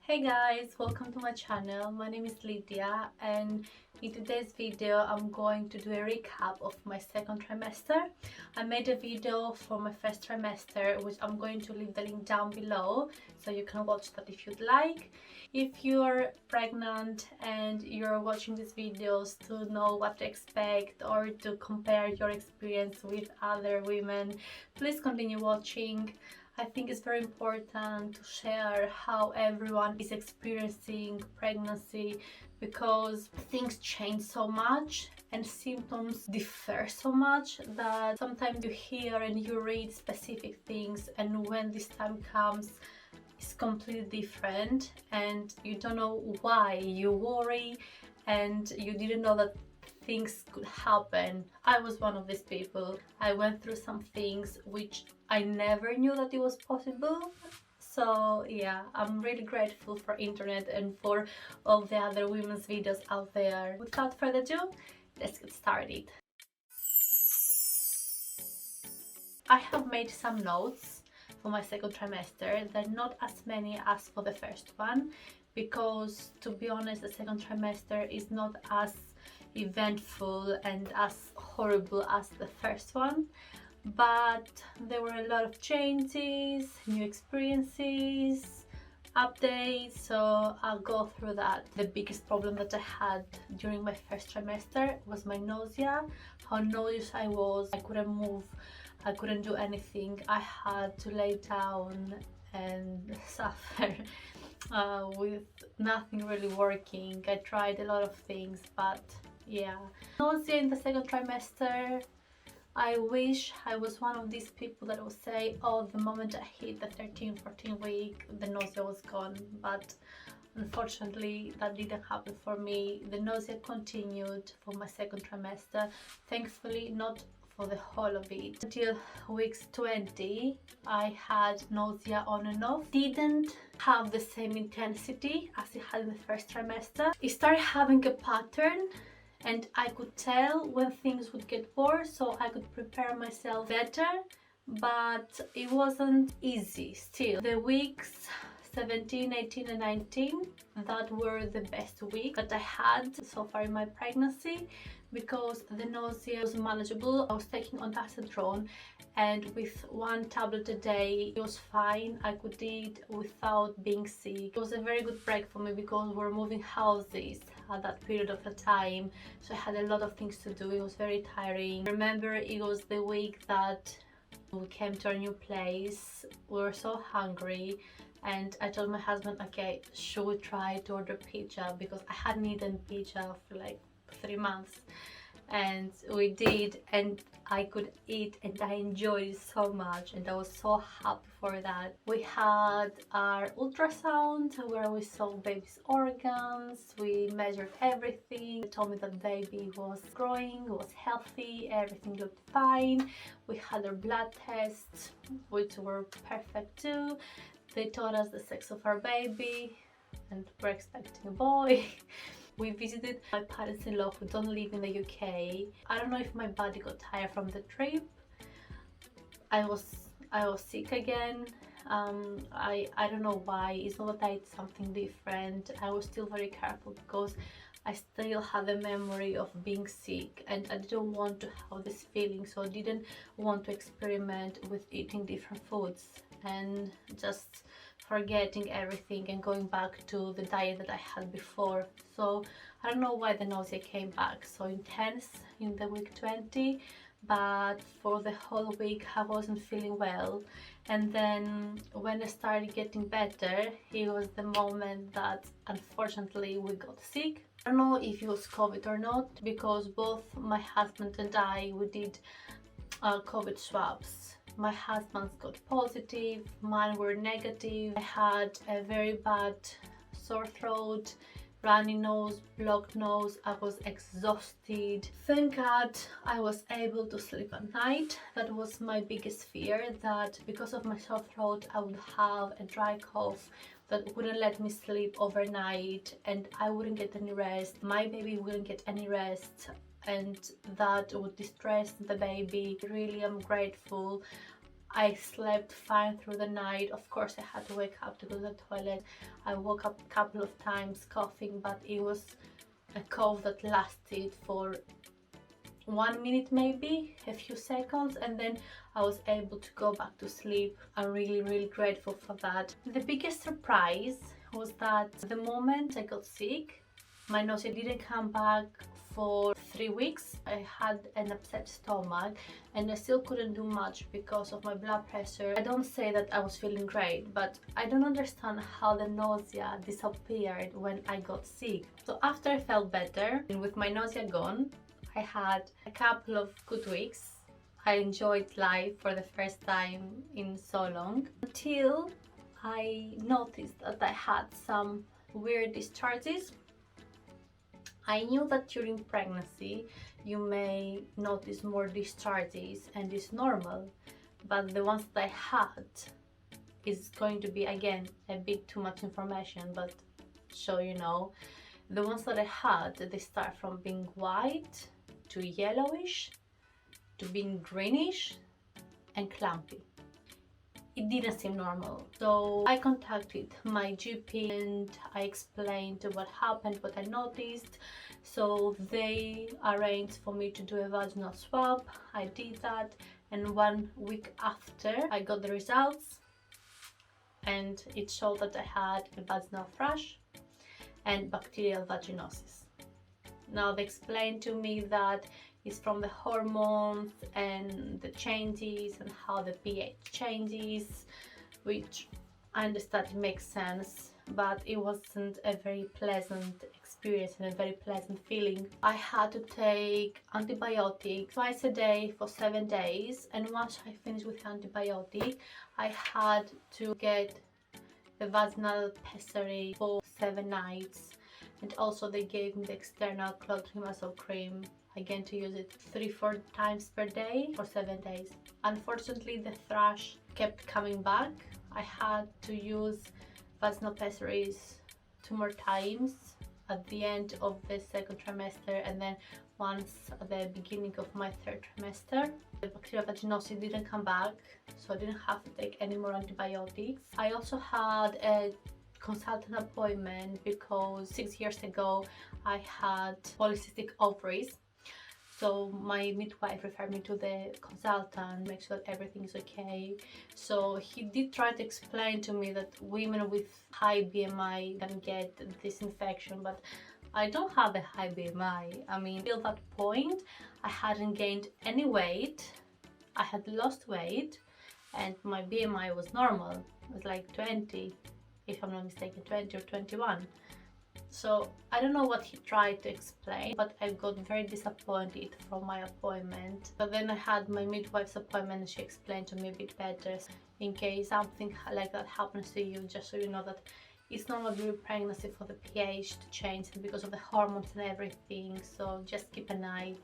Hey guys, welcome to my channel. My name is Lydia, and in today's video I'm going to do a recap of my second trimester. I made a video for my first trimester, which I'm going to leave the link down below so you can watch that if you'd like. If you're pregnant and you're watching these videos to know what to expect or to compare your experience with other women, please continue watching. I think it's very important to share how everyone is experiencing pregnancy because things change so much and symptoms differ so much that sometimes you hear and you read specific things, and when this time comes it's completely different and you don't know why. You worry and you didn't know that things could happen. I was one of these people. I went through some things which I never knew that it was possible. So yeah, I'm really grateful for internet and for all the other women's videos out there. Without further ado, let's get started. I have made some notes for my second trimester. They're not as many as for the first one because, to be honest, the second trimester is not as eventful and as horrible as the first one, but there were a lot of changes, new experiences, updates, so I'll go through that. The biggest problem that I had during my first trimester was my nausea. How nauseous I was. I couldn't move, I couldn't do anything. I had to lay down and suffer with nothing really working. I tried a lot of things, but yeah. Nausea in the second trimester, I wish I was one of these people that will say, oh, the moment I hit the 13-14 week, the nausea was gone, but unfortunately that didn't happen for me. The nausea continued for my second trimester, thankfully not for the whole of it. Until weeks 20 I had nausea on and off. Didn't have the same intensity as it had in the first trimester. It started having a pattern and I could tell when things would get worse, so I could prepare myself better, but it wasn't easy still. The weeks 17, 18 and 19, that were the best weeks that I had so far in my pregnancy because the nausea was manageable. I was taking ondansetron and with one tablet a day it was fine. I could eat without being sick. It was a very good break for me because we were moving houses at that period of the time, so I had a lot of things to do. It was very tiring. I remember it was the week that we came to our new place. We were so hungry and I told my husband, okay, should we try to order pizza, because I hadn't eaten pizza for like 3 months. And we did, and I could eat and I enjoyed it so much and I was so happy for that. We had our ultrasound where we saw baby's organs, we measured everything. They told me that baby was growing, was healthy, everything looked fine. We had our blood tests which were perfect too. They told us the sex of our baby and we're expecting a boy. We visited my parents-in-law who don't live in the UK. I don't know if my body got tired from the trip. I was sick again. I don't know why. It's not that I ate something different. I was still very careful because I still had the memory of being sick and I didn't want to have this feeling, so I didn't want to experiment with eating different foods and just forgetting everything and going back to the diet that I had before. So I don't know why the nausea came back so intense in the week 20, but for the whole week I wasn't feeling well. And then when I started getting better, it was the moment that unfortunately we got sick. I don't know if it was COVID or not because both my husband and I, we did COVID swabs. My husband's got positive, mine were negative. I had a very bad sore throat, runny nose, blocked nose. I was exhausted. Thank God I was able to sleep at night. That was my biggest fear, that because of my sore throat I would have a dry cough that wouldn't let me sleep overnight and I wouldn't get any rest. My baby wouldn't get any rest and that would distress the baby. Really, I'm grateful I slept fine through the night. Of course, I had to wake up to go to the toilet. I woke up a couple of times coughing, but it was a cough that lasted for 1 minute, maybe a few seconds, and then I was able to go back to sleep. I'm really grateful for that. The biggest surprise was that the moment I got sick, my nausea didn't come back for 3 weeks. I had an upset stomach and I still couldn't do much because of my blood pressure. I don't say that I was feeling great, but I don't understand how the nausea disappeared when I got sick. So after I felt better and with my nausea gone, I had a couple of good weeks. I enjoyed life for the first time in so long, until I noticed that I had some weird discharges. I knew that during pregnancy you may notice more discharges and it's normal, but the ones that I had is going to be, again, a bit too much information, but so you know, the ones that I had, they start from being white to yellowish to being greenish and clumpy. It didn't seem normal, so I contacted my GP and I explained what happened, what I noticed. So they arranged for me to do a vaginal swab. I did that, and 1 week after I got the results, and it showed that I had a vaginal thrush and bacterial vaginosis. Now they explained to me that it's from the hormones and the changes and how the pH changes, which I understand it makes sense, but it wasn't a very pleasant experience and a very pleasant feeling. I had to take antibiotics twice a day for 7 days, and once I finished with antibiotic, I had to get the vaginal pessary for 7 nights, and also they gave me the external clotrimazole cream, again to use it 3-4 times per day for 7 days. Unfortunately, the thrush kept coming back. I had to use vaginal pessaries 2 more times at the end of the 2nd trimester and then once at the beginning of my 3rd trimester. The bacterial vaginosis didn't come back, so I didn't have to take any more antibiotics. I also had a consultant appointment because 6 years ago I had polycystic ovaries. So my midwife referred me to the consultant, make sure that everything is okay. So he did try to explain to me that women with high BMI can get this infection, but I don't have a high BMI. I mean, till that point, I hadn't gained any weight. I had lost weight and my BMI was normal. It was like 20, if I'm not mistaken, 20 or 21. So I don't know what he tried to explain, but I got very disappointed from my appointment. But then I had my midwife's appointment and she explained to me a bit better. In case something like that happens to you, just so you know that it's normal during pregnancy for the pH to change because of the hormones and everything. So just keep an eye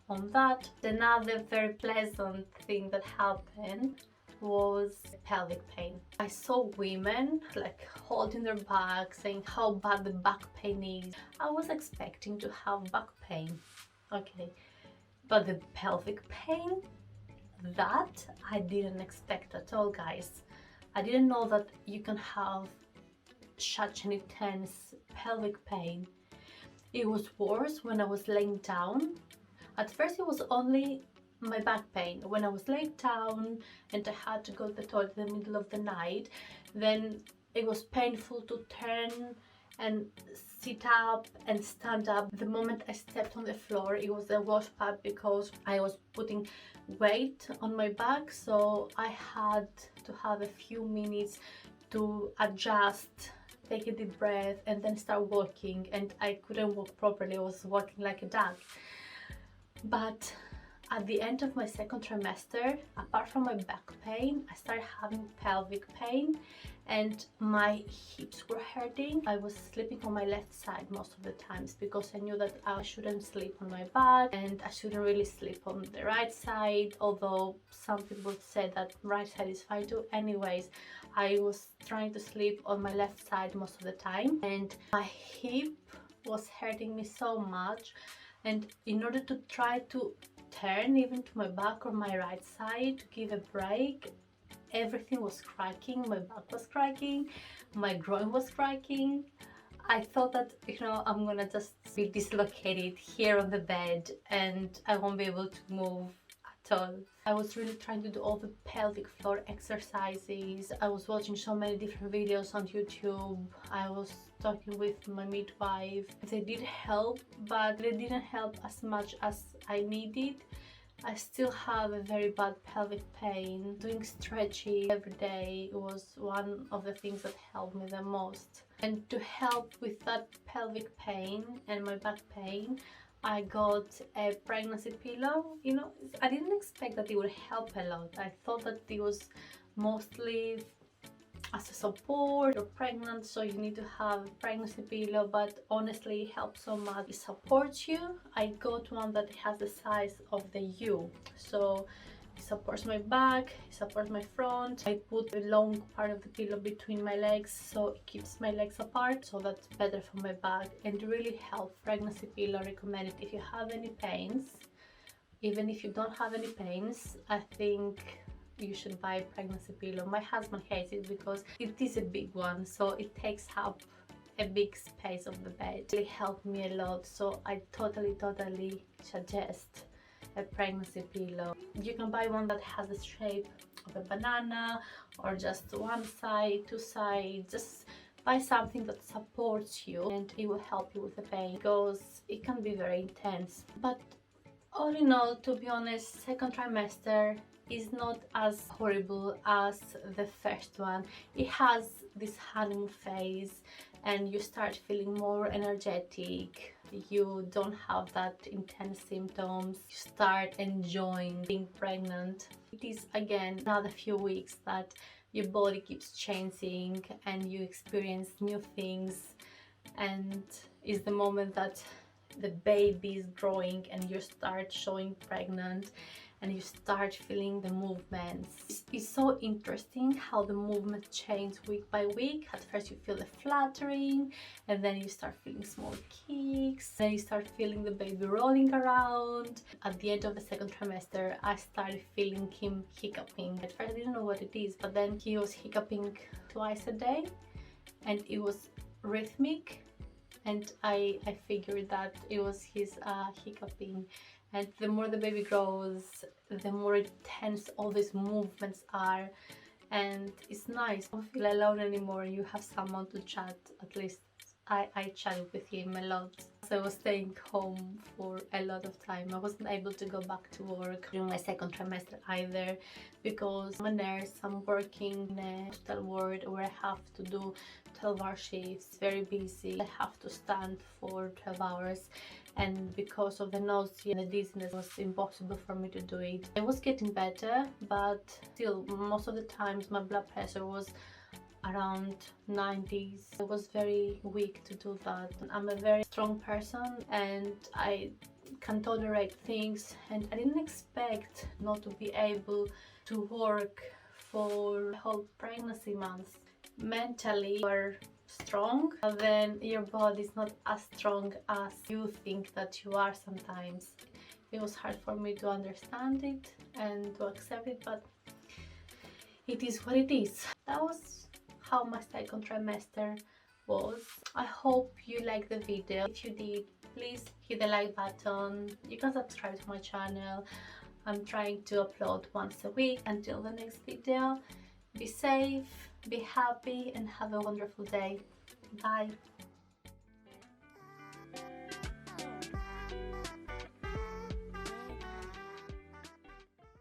on that. Another very pleasant thing that happened was pelvic pain. I saw women like holding their back, saying how bad the back pain is. I was expecting to have back pain, okay, but the pelvic pain, that I didn't expect at all, guys. I didn't know that you can have such an intense pelvic pain. It was worse when I was laying down. At first it was only my back pain when I was laid down and I had to go to the toilet in the middle of the night. Then it was painful to turn and sit up and stand up. The moment I stepped on the floor, it was a wash pad because I was putting weight on my back, so I had to have a few minutes to adjust, take a deep breath and then start walking, and I couldn't walk properly. I was walking like a duck. But at the end of my 2nd trimester, apart from my back pain, I started having pelvic pain and my hips were hurting. I was sleeping on my left side most of the times because I knew that I shouldn't sleep on my back and I shouldn't really sleep on the right side, although some people say that right side is fine too. Anyways, I was trying to sleep on my left side most of the time and my hip was hurting me so much, and in order to try to turn even to my back or my right side to give a break, everything was cracking. My back was cracking, my groin was cracking. I thought that, you know, I'm gonna just be dislocated here on the bed and I won't be able to move at all. I was really trying to do all the pelvic floor exercises. I was watching so many different videos on YouTube. I was talking with my midwife. They did help, but they didn't help as much as I needed. I still have a very bad pelvic pain. Doing stretching every day was one of the things that helped me the most. And to help with that pelvic pain and my back pain, I got a pregnancy pillow. You know, I didn't expect that it would help a lot. I thought that it was mostly as a support. You're pregnant, so you need to have a pregnancy pillow, but honestly it helps so much. It supports you. I got one that has the size of the U, so it supports my back, it supports my front. I put a long part of the pillow between my legs, so it keeps my legs apart, so that's better for my back and really helps. Pregnancy pillow recommended if you have any pains. Even if you don't have any pains, I think you should buy a pregnancy pillow. My husband hates it because it is a big one, so it takes up a big space of the bed. It helped me a lot, so I totally suggest a pregnancy pillow. You can buy one that has the shape of a banana, or just one side, two sides. Just buy something that supports you and it will help you with the pain, because it can be very intense. But all in all, to be honest, second trimester is not as horrible as the first one. It has this honeymoon phase and you start feeling more energetic. You don't have that intense symptoms. You start enjoying being pregnant. It is again another few weeks that your body keeps changing and you experience new things, and is the moment that the baby is growing and you start showing pregnant and you start feeling the movements. It's so interesting how the movements change week by week. At first you feel the fluttering, and then you start feeling small kicks, then you start feeling the baby rolling around. At the end of the second trimester, I started feeling him hiccuping. At first I didn't know what it is, but then he was hiccuping twice a day and it was rhythmic, and I figured that it was his hiccuping. And the more the baby grows, the more intense all these movements are, and it's nice. I don't feel alone anymore. You have someone to chat. At least I chatted with him a lot. So I was staying home for a lot of time. I wasn't able to go back to work during my second trimester either, because I'm a nurse. I'm working in a hospital ward where I have to do 12-hour shifts. Very busy. I have to stand for 12 hours, and because of the nausea and the dizziness, it was impossible for me to do it. I was getting better, but still most of the times my blood pressure was around 90s. I was very weak to do that. I'm a very strong person and I can tolerate things, and I didn't expect not to be able to work for the whole pregnancy months. Mentally you are strong, but then your body is not as strong as you think that you are sometimes. It was hard for me to understand it and to accept it, but it is what it is. That was how my second trimester was. I hope you liked the video. If you did, please hit the like button. You can subscribe to my channel. I'm trying to upload once a week. Until the next video, be safe, be happy, and have a wonderful day. Bye.